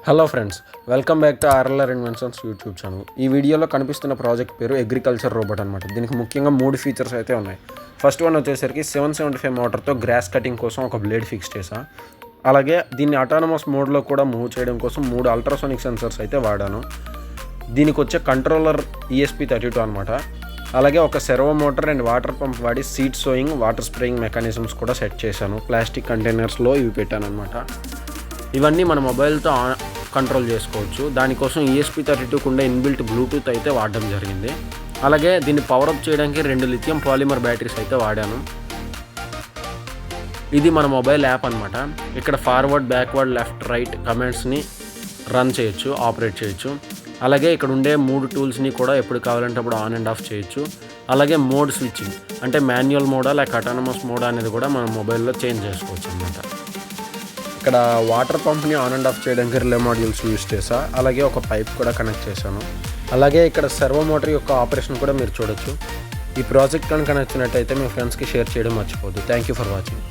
Hello friends, welcome back to RLR inventions YouTube channel. ఈ వీడియోలో కనిపిస్తున్న ప్రాజెక్ట్ పేరు అగ్రికల్చర్ రోబోట్ అనమాట. దీనికి ముఖ్యంగా 3 ఫీచర్స్ అయితే ఉన్నాయి. ఫస్ట్ వన్ వచ్చేసరికి 775 మోటార్తో గ్రాస్ కటింగ్ కోసం ఒక బ్లేడ్ ఫిక్స్ చేసా. అలాగే దీన్ని ఆటానమస్ మోడ్లో కూడా మూవ్ చేయడం కోసం 3 అల్ట్రాసోనిక్ సెన్సర్స్ అయితే వాడాను. దీనికి వచ్చే కంట్రోలర్ ESP32 అనమాట. అలాగే ఒక Cervo motor and water pump వాడి seed sowing, water spraying mechanisms కూడా సెట్ చేశాను. ప్లాస్టిక్ కంటైనర్స్లో ఇవి పెట్టాను అనమాట. ఇవన్నీ మన మొబైల్తో కంట్రోల్ చేసుకోవచ్చు. దానికోసం ESP32 కుండా ఇన్బిల్ట్ బ్లూటూత్ అయితే వాడడం జరిగింది. అలాగే దీన్ని పవరప్ చేయడానికి 2 లిథియం పాలిమర్ బ్యాటరీస్ అయితే వాడాను. ఇది మన మొబైల్ యాప్ అనమాట. ఇక్కడ ఫార్వర్డ్, బ్యాక్వర్డ్, లెఫ్ట్, రైట్ కమాండ్స్ని రన్ చేయొచ్చు, ఆపరేట్ చేయొచ్చు. అలాగే ఇక్కడ ఉండే 3 టూల్స్ని కూడా ఎప్పుడు కావాలంటే అప్పుడు ఆన్ అండ్ ఆఫ్ చేయొచ్చు. అలాగే మోడ్ స్విచ్చింగ్ అంటే మాన్యువల్ మోడా లేక అటానమస్ మోడా అనేది కూడా మన మొబైల్లో చేంజ్ చేసుకోవచ్చు అనమాట. ఇక్కడ వాటర్ పంప్ని ఆన్ అండ్ ఆఫ్ చేయడానికి రిలే మాడ్యూల్స్ యూజ్ చేసా. అలాగే ఒక పైప్ కూడా కనెక్ట్ చేశాను. అలాగే ఇక్కడ సర్వో మోటార్ యొక్క ఆపరేషన్ కూడా మీరు చూడొచ్చు. ఈ ప్రాజెక్ట్ కనుక నచ్చినట్టయితే మీ ఫ్రెండ్స్కి షేర్ చేయడం మర్చిపోద్దు. Thank you for watching.